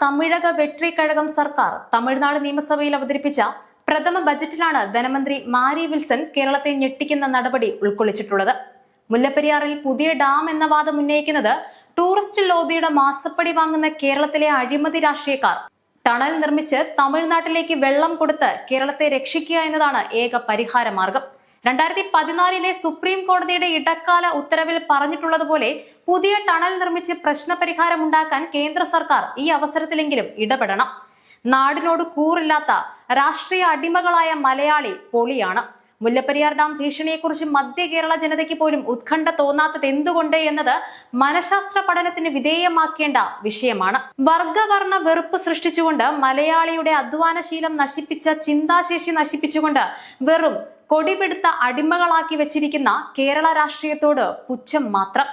തമിഴക വെട്രിക്കഴകം സർക്കാർ തമിഴ്നാട് നിയമസഭയിൽ അവതരിപ്പിച്ച പ്രഥമ ബജറ്റിലാണ് ധനമന്ത്രി മാരി വിൽസൺ കേരളത്തെ ഞെട്ടിക്കുന്ന നടപടി ഉൾക്കൊള്ളിച്ചിട്ടുള്ളത്. മുല്ലപ്പെരിയാറിൽ പുതിയ ഡാം എന്ന വാദം ഉന്നയിക്കുന്നത് ടൂറിസ്റ്റ് ലോബിയുടെ മാസപ്പടി വാങ്ങുന്ന കേരളത്തിലെ അഴിമതി രാഷ്ട്രീയക്കാർ ടണൽ നിർമ്മിച്ച് തമിഴ്നാട്ടിലേക്ക് വെള്ളം കൊടുത്ത് കേരളത്തെ രക്ഷിക്കുക എന്നതാണ് ഏക പരിഹാര മാർഗം. 2014 സുപ്രീം കോടതിയുടെ ഇടക്കാല ഉത്തരവിൽ പറഞ്ഞിട്ടുള്ളതുപോലെ പുതിയ ടണൽ നിർമ്മിച്ച് പ്രശ്നപരിഹാരമുണ്ടാക്കാൻ കേന്ദ്ര സർക്കാർ ഈ അവസരത്തിലെങ്കിലും ഇടപെടണം. നാടിനോട് കൂറില്ലാത്ത രാഷ്ട്രീയ അടിമകളായ മലയാളി പൊളിയാണ്. മുല്ലപ്പെരിയാർ ഡാം ഭീഷണിയെക്കുറിച്ച് മധ്യ കേരള ജനതയ്ക്ക് പോലും ഉത്കണ്ഠ തോന്നാത്തത് എന്തുകൊണ്ട് എന്നത് മനഃശാസ്ത്ര പഠനത്തിന് വിധേയമാക്കേണ്ട വിഷയമാണ്. വർഗവർണ്ണ വെറുപ്പ് സൃഷ്ടിച്ചുകൊണ്ട് മലയാളിയുടെ അധ്വാനശീലം നശിപ്പിച്ച ചിന്താശേഷി നശിപ്പിച്ചുകൊണ്ട് വെറും കൊടിപിടുത്ത അടിമകളാക്കി വെച്ചിരിക്കുന്ന കേരള രാഷ്ട്രീയത്തോട് പുച്ഛം മാത്രം.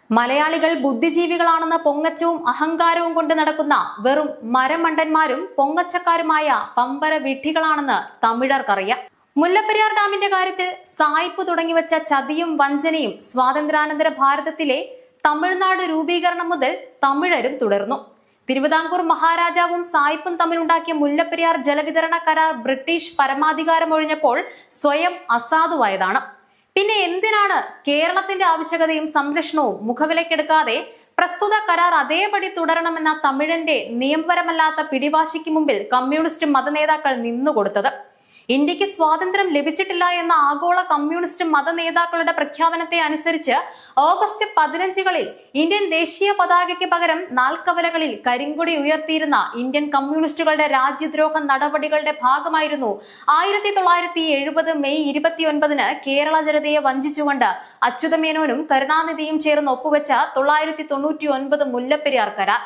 മലയാളികൾ ബുദ്ധിജീവികളാണെന്ന പൊങ്ങച്ചവും അഹങ്കാരവും കൊണ്ട് നടക്കുന്ന വെറും മരമണ്ടന്മാരും പൊങ്ങച്ചക്കാരുമായ പമ്പര വിഡ്ഢികളാണെന്ന് തമിഴർക്കറിയാം. മുല്ലപ്പെരിയാർ ഡാമിന്റെ കാര്യത്തിൽ സായിപ്പ് തുടങ്ങിവെച്ച ചതിയും വഞ്ചനയും സ്വാതന്ത്ര്യാനന്തര ഭാരതത്തിലെ തമിഴ്നാട് രൂപീകരണം മുതൽ തമിഴരും തുടർന്നു. തിരുവിതാംകൂർ മഹാരാജാവും സായിപ്പും തമ്മിലുണ്ടാക്കിയ മുല്ലപ്പെരിയാർ ജലവിതരണ കരാർ ബ്രിട്ടീഷ് പരമാധികാരം ഒഴിഞ്ഞപ്പോൾ സ്വയം അസാധുവായതാണ്. പിന്നെ എന്തിനാണ് കേരളത്തിന്റെ ആവശ്യകതയും സംരക്ഷണവും മുഖവിലക്കെടുക്കാതെ പ്രസ്തുത കരാർ അതേപടി തുടരണമെന്ന തമിഴന്റെ നിയമപരമല്ലാത്ത പിടിവാശിക്ക് മുമ്പിൽ കമ്മ്യൂണിസ്റ്റ് മതനേതാക്കൾ നിന്നുകൊടുത്തത്? ഇന്ത്യക്ക് സ്വാതന്ത്ര്യം ലഭിച്ചിട്ടില്ല എന്ന ആഗോള കമ്മ്യൂണിസ്റ്റ് മത നേതാക്കളുടെ പ്രഖ്യാപനത്തെ അനുസരിച്ച് ഓഗസ്റ്റ് 15 ഇന്ത്യൻ ദേശീയ പതാകയ്ക്ക് പകരം നാൽക്കവലകളിൽ കരിങ്കൊടി ഉയർത്തിയിരുന്ന ഇന്ത്യൻ കമ്മ്യൂണിസ്റ്റുകളുടെ രാജ്യദ്രോഹ നടപടികളുടെ ഭാഗമായിരുന്നു 1970 മെയ് 29 കേരള ജനതയെ വഞ്ചിച്ചുകൊണ്ട് അച്യുതമേനോനും കരുണാനിധിയും ചേർന്ന് ഒപ്പുവെച്ച 999 മുല്ലപ്പെരിയാർ കരാർ.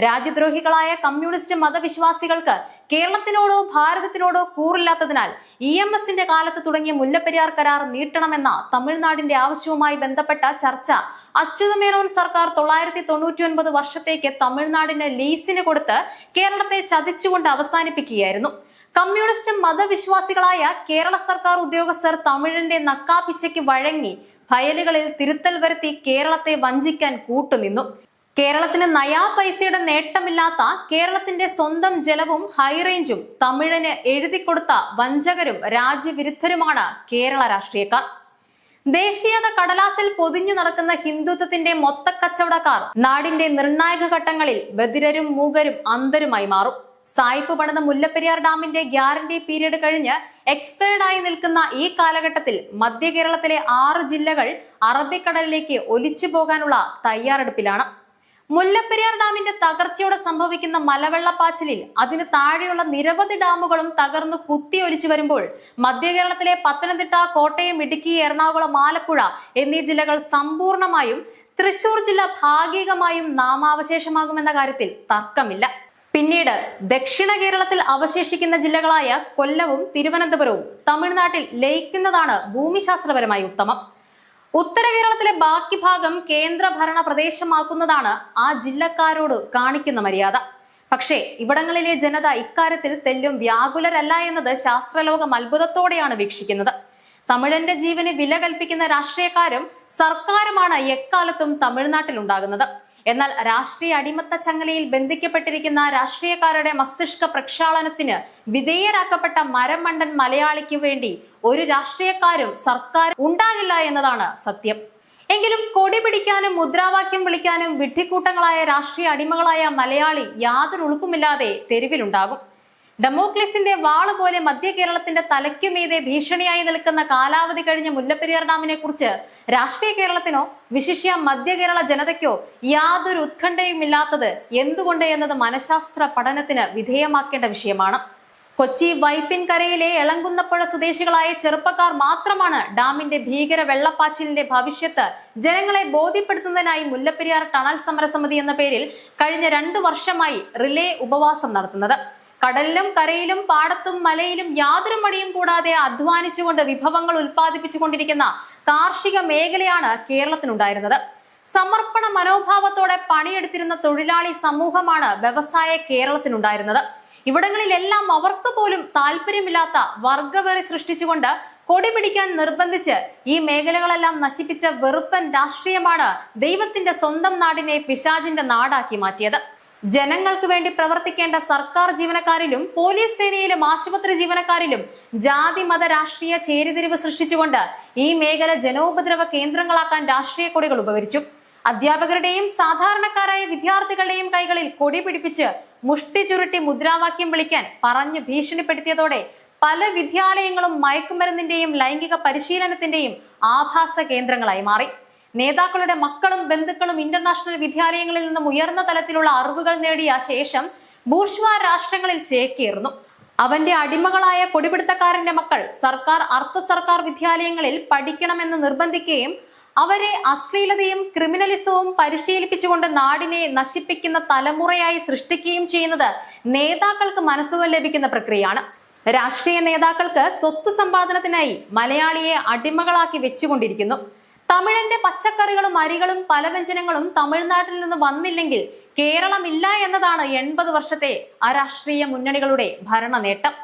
രാജ്യദ്രോഹികളായ കമ്മ്യൂണിസ്റ്റ് മതവിശ്വാസികൾക്ക് കേരളത്തിനോടോ ഭാരതത്തിനോടോ കൂറില്ലാത്തതിനാൽ EMSന്റെ കാലത്ത് തുടങ്ങിയ മുല്ലപ്പെരിയാർ കരാർ നീട്ടണമെന്ന തമിഴ്നാടിന്റെ ആവശ്യവുമായി ബന്ധപ്പെട്ട ചർച്ച അച്യുതമേനോൻ സർക്കാർ 999 വർഷത്തേക്ക് തമിഴ്നാടിന് ലീസിന് കൊടുത്ത് കേരളത്തെ ചതിച്ചുകൊണ്ട് അവസാനിപ്പിക്കുകയായിരുന്നു. കമ്മ്യൂണിസ്റ്റ് മതവിശ്വാസികളായ കേരള സർക്കാർ ഉദ്യോഗസ്ഥർ തമിഴിന്റെ നക്കാപ്പിച്ചയ്ക്ക് വഴങ്ങി ഫയലുകളിൽ തിരുത്തൽ വരുത്തി കേരളത്തെ വഞ്ചിക്കാൻ കൂട്ടുനിന്നു. കേരളത്തിന് നയാ പൈസയുടെ നേട്ടമില്ലാത്ത കേരളത്തിന്റെ സ്വന്തം ജലവും ഹൈറേഞ്ചും തമിഴന് എഴുതിക്കൊടുത്ത വഞ്ചകരും രാജ്യവിരുദ്ധരുമാണ് കേരള രാഷ്ട്രീയക്കാർ. ദേശീയത കടലാസിൽ പൊതിഞ്ഞു നടക്കുന്ന ഹിന്ദുത്വത്തിന്റെ മൊത്തക്കച്ചവടക്കാർ നാടിന്റെ നിർണായക ഘട്ടങ്ങളിൽ ബധിരരും മൂകരും അന്ധരുമായി മാറും. സായിപ്പ് പണിത മുല്ലപ്പെരിയാർ ഡാമിന്റെ ഗ്യാരണ്ടി പീരീഡ് കഴിഞ്ഞ് എക്സ്പയർഡ് ആയി നിൽക്കുന്ന ഈ കാലഘട്ടത്തിൽ മധ്യ കേരളത്തിലെ 6 ജില്ലകൾ അറബിക്കടലിലേക്ക് ഒലിച്ചു പോകാനുള്ള തയ്യാറെടുപ്പിലാണ്. മുല്ലപ്പെരിയാർ ഡാമിന്റെ തകർച്ചയോടെ സംഭവിക്കുന്ന മലവെള്ളപ്പാച്ചിലിൽ അതിന് താഴെയുള്ള നിരവധി ഡാമുകളും തകർന്നു കുത്തിയൊലിച്ചു വരുമ്പോൾ മധ്യ കേരളത്തിലെ പത്തനംതിട്ട, കോട്ടയം, ഇടുക്കി, എറണാകുളം, ആലപ്പുഴ എന്നീ ജില്ലകൾ സമ്പൂർണമായും തൃശൂർ ജില്ല ഭാഗികമായും നാമാവശേഷമാകുമെന്ന കാര്യത്തിൽ തർക്കമില്ല. പിന്നീട് ദക്ഷിണ കേരളത്തിൽ അവശേഷിക്കുന്ന ജില്ലകളായ കൊല്ലവും തിരുവനന്തപുരവും തമിഴ്നാട്ടിൽ ലയിക്കുന്നതാണ് ഭൂമിശാസ്ത്രപരമായി ഉത്തമം. ഉത്തര കേരളത്തിലെ ബാക്കി ഭാഗം കേന്ദ്രഭരണ പ്രദേശമാക്കുന്നതാണ് ആ ജില്ലക്കാരോട് കാണിക്കുന്ന മര്യാദ. പക്ഷേ ഇവിടങ്ങളിലെ ജനത ഇക്കാര്യത്തിൽ തെല്ലും വ്യാകുലരല്ല എന്നത് ശാസ്ത്രലോകം അത്ഭുതത്തോടെയാണ് വീക്ഷിക്കുന്നത്. തമിഴന്റെ ജീവന് വില കൽപ്പിക്കുന്ന രാഷ്ട്രീയക്കാരും സർക്കാരുമാണ് എക്കാലത്തും തമിഴ്നാട്ടിലുണ്ടാകുന്നത്. എന്നാൽ രാഷ്ട്രീയ അടിമത്ത ചങ്ങലയിൽ ബന്ധിക്കപ്പെട്ടിരിക്കുന്ന രാഷ്ട്രീയക്കാരുടെ മസ്തിഷ്ക പ്രക്ഷാളനത്തിന് വിധേയരാക്കപ്പെട്ട മരമണ്ടൻ മലയാളിക്ക് വേണ്ടി ഒരു രാഷ്ട്രീയക്കാരും സർക്കാർ ഉണ്ടാകില്ല എന്നതാണ് സത്യം. എങ്കിലും കൊടി പിടിക്കാനും മുദ്രാവാക്യം വിളിക്കാനും വിഡ്ഢിക്കൂട്ടങ്ങളായ രാഷ്ട്രീയ അടിമകളായ മലയാളി യാതൊരു ഉളുപ്പുമില്ലാതെ തെരുവിലുണ്ടാകും. ഡെമോക്ലിസിന്റെ വാള് പോലെ മധ്യ കേരളത്തിന്റെ തലയ്ക്കുമീതെ ഭീഷണിയായി നിൽക്കുന്ന കാലാവധി കഴിഞ്ഞ മുല്ലപ്പെരിയാർ ഡാമിനെ കുറിച്ച് രാഷ്ട്രീയ കേരളത്തിനോ വിശിഷ്യ മധ്യ കേരള ജനതയ്ക്കോ യാതൊരു ഉത്കണ്ഠയും ഇല്ലാത്തത് എന്തുകൊണ്ട് എന്നത് മനഃശാസ്ത്ര പഠനത്തിന് വിധേയമാക്കേണ്ട വിഷയമാണ്. കൊച്ചി വൈപ്പിൻകരയിലെ എളങ്കുന്നപ്പുഴ സ്വദേശികളായ ചെറുപ്പക്കാർ മാത്രമാണ് ഡാമിന്റെ ഭീകര വെള്ളപ്പാച്ചിലിന്റെ ഭവിഷ്യത്ത് ജനങ്ങളെ ബോധ്യപ്പെടുത്തുന്നതിനായി മുല്ലപ്പെരിയാർ ടണൽ സമരസമിതി എന്ന പേരിൽ കഴിഞ്ഞ 2 വർഷമായി റിലേ ഉപവാസം നടത്തുന്നത്. കടലിലും കരയിലും പാടത്തും മലയിലും യാതൊരു മടിയും കൂടാതെ അധ്വാനിച്ചുകൊണ്ട് വിഭവങ്ങൾ ഉൽപ്പാദിപ്പിച്ചുകൊണ്ടിരിക്കുന്ന കാർഷിക മേഖലയാണ് കേരളത്തിനുണ്ടായിരുന്നത്. സമർപ്പണ മനോഭാവത്തോടെ പണിയെടുത്തിരുന്ന തൊഴിലാളി സമൂഹമാണ് വ്യവസായ കേരളത്തിനുണ്ടായിരുന്നത്. ഇവിടങ്ങളിലെല്ലാം അവർക്ക് പോലും താല്പര്യമില്ലാത്ത വർഗവെറി സൃഷ്ടിച്ചുകൊണ്ട് കൊടി പിടിക്കാൻ നിർബന്ധിച്ച് ഈ മേഖലകളെല്ലാം നശിപ്പിച്ച വെറുപ്പൻ രാഷ്ട്രീയമാണ് ദൈവത്തിന്റെ സ്വന്തം നാടിനെ പിശാചിന്റെ നാടാക്കി മാറ്റിയത്. ജനങ്ങൾക്ക് വേണ്ടി പ്രവർത്തിക്കേണ്ട സർക്കാർ ജീവനക്കാരിലും പോലീസ് സേനയിലും ആശുപത്രി ജീവനക്കാരിലും ജാതി മത രാഷ്ട്രീയ ചേരിതിരിവ് സൃഷ്ടിച്ചുകൊണ്ട് ഈ മേഖല ജനോപദ്രവ കേന്ദ്രങ്ങളാക്കാൻ രാഷ്ട്രീയ കൊടികൾ ഉപകരിച്ചു. അധ്യാപകരുടെയും സാധാരണക്കാരായ വിദ്യാർത്ഥികളുടെയും കൈകളിൽ കൊടി പിടിപ്പിച്ച് മുഷ്ടി ചുരുട്ടി മുദ്രാവാക്യം വിളിക്കാൻ പറഞ്ഞ് ഭീഷണിപ്പെടുത്തിയതോടെ പല വിദ്യാലയങ്ങളും മയക്കുമരുന്നിന്റെയും ലൈംഗിക പരിശീലനത്തിന്റെയും ആഭാസ കേന്ദ്രങ്ങളായി മാറി. നേതാക്കളുടെ മക്കളും ബന്ധുക്കളും ഇന്റർനാഷണൽ വിദ്യാലയങ്ങളിൽ നിന്നും ഉയർന്ന തലത്തിലുള്ള അറിവുകൾ നേടിയ ശേഷം ബൂർഷ്വാ രാഷ്ട്രങ്ങളിൽ ചേക്കേറുന്നു. അവന്റെ അടിമകളായ കൊടിപിടുത്തക്കാരന്റെ മക്കൾ സർക്കാർ അർദ്ധ സർക്കാർ വിദ്യാലയങ്ങളിൽ പഠിക്കണമെന്ന് നിർബന്ധിക്കുകയും അവരെ അശ്ലീലതയും ക്രിമിനലിസവും പരിശീലിപ്പിച്ചുകൊണ്ട് നാടിനെ നശിപ്പിക്കുന്ന തലമുറയായി സൃഷ്ടിക്കുകയും ചെയ്യുന്നത് നേതാക്കൾക്ക് മനസ്സുഖം ലഭിക്കുന്ന പ്രക്രിയയാണ്. രാഷ്ട്രീയ നേതാക്കൾക്ക് സ്വത്ത് സമ്പാദനത്തിനായി മലയാളിയെ അടിമകളാക്കി വെച്ചുകൊണ്ടിരിക്കുന്നു. തമിഴന്റെ പച്ചക്കറികളും അരികളും പലവ്യഞ്ജനങ്ങളും തമിഴ്നാട്ടിൽ നിന്ന് വന്നില്ലെങ്കിൽ കേരളമില്ല എന്നതാണ് 80 വർഷത്തെ അരാഷ്ട്രീയ മുന്നണികളുടെ ഭരണ നേട്ടം.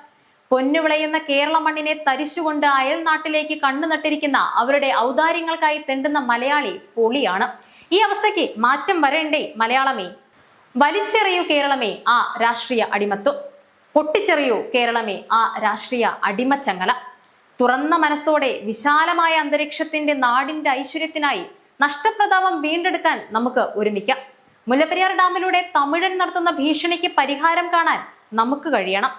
പൊന്നുവിളയുന്ന കേരള മണ്ണിനെ തരിശുകൊണ്ട് അയൽ നാട്ടിലേക്ക് കണ്ണു നട്ടിരിക്കുന്ന അവരുടെ ഔദാര്യങ്ങൾക്കായി തെണ്ടുന്ന മലയാളി പൊളിയാണ്. ഈ അവസ്ഥയ്ക്ക് മാറ്റം വരേണ്ടേ മലയാളമേ? വലിച്ചെറിയൂ കേരളമേ ആ രാഷ്ട്രീയ അടിമത്വം, പൊട്ടിച്ചെറിയൂ കേരളമേ ആ രാഷ്ട്രീയ അടിമച്ചങ്ങല. തുറന്ന മനസ്സോടെ വിശാലമായ അന്തരീക്ഷത്തിന്റെ നാടിന്റെ ഐശ്വര്യത്തിനായി നഷ്ടപ്രതാപം വീണ്ടെടുക്കാൻ നമുക്ക് ഒരുമിക്കാം. മുല്ലപ്പെരിയാർ ഡാമിലൂടെ തമിഴൻ നടത്തുന്ന ഭീഷണിക്ക് പരിഹാരം കാണാൻ നമുക്ക് കഴിയണം.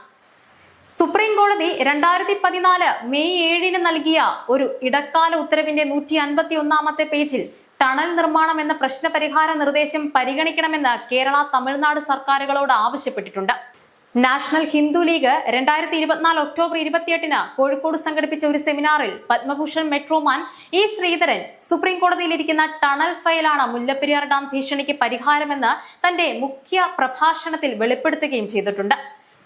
സുപ്രീം കോടതി 2014 മെയ് 7 നൽകിയ ഒരു ഇടക്കാല ഉത്തരവിന്റെ 151-ാമത്തെ പേജിൽ ടണൽ നിർമ്മാണം എന്ന പ്രശ്നപരിഹാര നിർദ്ദേശം പരിഗണിക്കണമെന്ന് കേരള തമിഴ്നാട് സർക്കാരുകളോട് ആവശ്യപ്പെട്ടിട്ടുണ്ട്. National Hindu league 2024 October 28 Kozhikode സംഘടിപ്പിച്ച ഒരു സെമിനാറിൽ Padma Bhushan metro man E Sreedharan supreme കോടതിയിലിരിക്കുന്ന ടണൽ ഫയലാണ് മുല്ലപ്പെരിയാർ ഡാം ഭീഷണിക്ക് പരിഹാരമെന്ന് തന്റെ മുഖ്യ പ്രഭാഷണത്തിൽ വെളിപ്പെടുത്തുകയും ചെയ്തിട്ടുണ്ട്.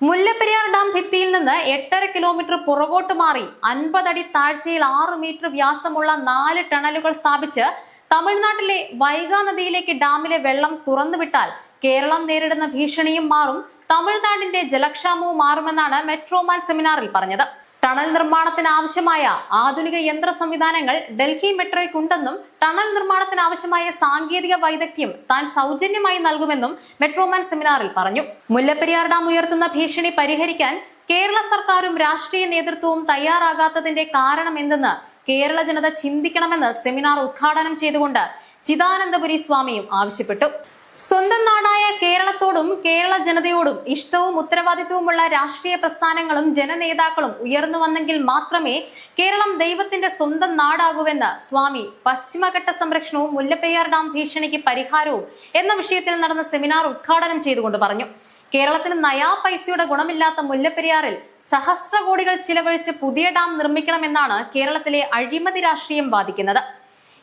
മുല്ലപ്പെരിയാർ ഡാം ഭിത്തിയിൽ നിന്ന് 8.5 കിലോമീറ്റർ പുറകോട്ട് മാറി 50 അടി താഴ്ചയിൽ 6 മീറ്റർ വ്യാസമുള്ള 4 ടണലുകൾ സ്ഥാപിച്ച് തമിഴ്നാട്ടിലെ വൈഗാ നദിയിലേക്ക് ഡാമിലെ വെള്ളം തുറന്നുവിട്ടാൽ കേരളം നേരിടുന്ന ഭീഷണിയും മാറും, തമിഴ്നാടിന്റെ ജലക്ഷാമവും മാറുമെന്നാണ് മെട്രോമാൻ സെമിനാറിൽ പറഞ്ഞത്. ടണൽ നിർമ്മാണത്തിന് ആവശ്യമായ ആധുനിക യന്ത്ര സംവിധാനങ്ങൾ ഡൽഹി മെട്രോയ്ക്കുണ്ടെന്നും ടണൽ നിർമ്മാണത്തിന് ആവശ്യമായ സാങ്കേതിക വൈദഗ്ധ്യം താൻ സൗജന്യമായി നൽകുമെന്നും മെട്രോമാൻ സെമിനാറിൽ പറഞ്ഞു. മുല്ലപ്പെരിയാർ ഡാം ഉയർത്തുന്ന ഭീഷണി പരിഹരിക്കാൻ കേരള സർക്കാരും രാഷ്ട്രീയ നേതൃത്വവും തയ്യാറാകാത്തതിന്റെ കാരണം എന്തെന്ന് കേരള ജനത ചിന്തിക്കണമെന്ന് സെമിനാർ ഉദ്ഘാടനം ചെയ്തുകൊണ്ട് ചിദാനന്ദപുരി സ്വാമിയും ആവശ്യപ്പെട്ടു. സ്വന്തം നാടായ കേരളത്തോടും കേരള ജനതയോടും ഇഷ്ടവും ഉത്തരവാദിത്വവുമുള്ള രാഷ്ട്രീയ പ്രസ്ഥാനങ്ങളും ജനനേതാക്കളും ഉയർന്നു വന്നെങ്കിൽ മാത്രമേ കേരളം ദൈവത്തിന്റെ സ്വന്തം നാടാകൂവെന്ന് സ്വാമി പശ്ചിമഘട്ട സംരക്ഷണവും മുല്ലപ്പെരിയാർ ഡാം ഭീഷണിക്ക് പരിഹാരവും എന്ന വിഷയത്തിൽ നടന്ന സെമിനാർ ഉദ്ഘാടനം ചെയ്തുകൊണ്ട് പറഞ്ഞു. കേരളത്തിന് നയാ പൈസയുടെ ഗുണമില്ലാത്ത മുല്ലപ്പെരിയാറിൽ സഹസ്ര കോടികൾ ചിലവഴിച്ച് പുതിയ ഡാം നിർമ്മിക്കണമെന്നാണ് കേരളത്തിലെ അഴിമതി രാഷ്ട്രീയം വാദിക്കുന്നത്.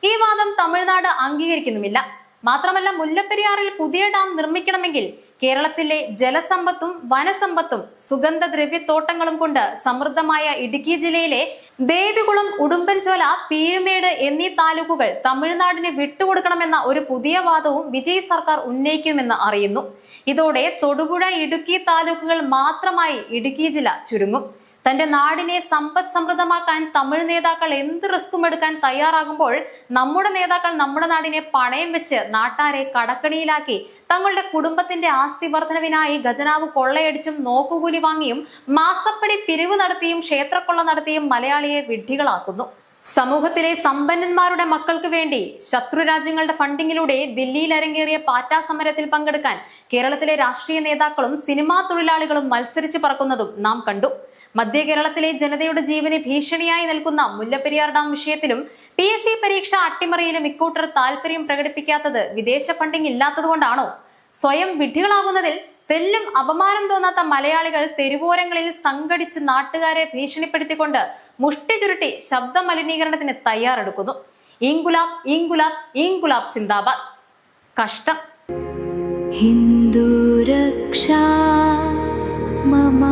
ഈ വാദം തമിഴ്നാട് അംഗീകരിക്കുന്നുമില്ല. മാത്രമല്ല, മുല്ലപ്പെരിയാറിൽ പുതിയ ഡാം നിർമ്മിക്കണമെങ്കിൽ കേരളത്തിലെ ജലസമ്പത്തും വനസമ്പത്തും സുഗന്ധദ്രവ്യത്തോട്ടങ്ങളും കൊണ്ട് സമൃദ്ധമായ ഇടുക്കി ജില്ലയിലെ ദേവികുളം, ഉടുമ്പൻചോല, പീരുമേട് എന്നീ താലൂക്കുകൾ തമിഴ്നാടിന് വിട്ടുകൊടുക്കണമെന്ന ഒരു പുതിയ വാദവും വിജയ് സർക്കാർ ഉന്നയിക്കുമെന്ന് അറിയുന്നു. ഇതോടെ തൊടുപുഴ, ഇടുക്കി താലൂക്കുകൾ മാത്രമായി ഇടുക്കി ജില്ല ചുരുങ്ങും. തന്റെ നാടിനെ സമ്പദ് സമൃദ്ധമാക്കാൻ തമിഴ് നേതാക്കൾ എന്ത് റിസ്കും എടുക്കാൻ തയ്യാറാകുമ്പോൾ നമ്മുടെ നേതാക്കൾ നമ്മുടെ നാടിനെ പണയം വെച്ച് നാട്ടാരെ കടക്കണിയിലാക്കി തങ്ങളുടെ കുടുംബത്തിന്റെ ആസ്തി വർധനവിനായി ഖജനാവ് കൊള്ളയടിച്ചും നോക്കുകൂലി വാങ്ങിയും മാസപ്പടി പിരിവ് നടത്തിയും ക്ഷേത്രക്കൊള്ള നടത്തിയും മലയാളിയെ വിഡ്ഢികളാക്കുന്നു. സമൂഹത്തിലെ സമ്പന്നന്മാരുടെ മക്കൾക്ക് വേണ്ടി ശത്രു രാജ്യങ്ങളുടെ ഫണ്ടിങ്ങിലൂടെ ദില്ലിയിൽ അരങ്ങേറിയ പാറ്റാ സമരത്തിൽ പങ്കെടുക്കാൻ കേരളത്തിലെ രാഷ്ട്രീയ നേതാക്കളും സിനിമാ തൊഴിലാളികളും മത്സരിച്ച് പറക്കുന്നതും നാം കണ്ടു. മധ്യ കേരളത്തിലെ ജനതയുടെ ജീവന് ഭീഷണിയായി നിൽക്കുന്ന മുല്ലപ്പെരിയാർ ഡാം വിഷയത്തിലും PSC പരീക്ഷ അട്ടിമറിയിലും ഇക്കൂട്ടർ താല്പര്യം പ്രകടിപ്പിക്കാത്തത് വിദേശ ഫണ്ടിംഗ് ഇല്ലാത്തതുകൊണ്ടാണോ? സ്വയം വിഡ്ഢികളാകുന്നതിൽ തെല്ലും അപമാനം തോന്നാത്ത മലയാളികൾ തെരുവോരങ്ങളിൽ സംഘടിച്ച് നാട്ടുകാരെ ഭീഷണിപ്പെടുത്തിക്കൊണ്ട് മുഷ്ടി ചുരുട്ടി ശബ്ദ മലിനീകരണത്തിന് തയ്യാറെടുക്കുന്നു. ഇൻകുലാബ് ഇൻകുലാബ് ഇൻകുലാബ് സിന്ദാബാദ്. കഷ്ടം. ഹിന്ദു രക്ഷാ മമ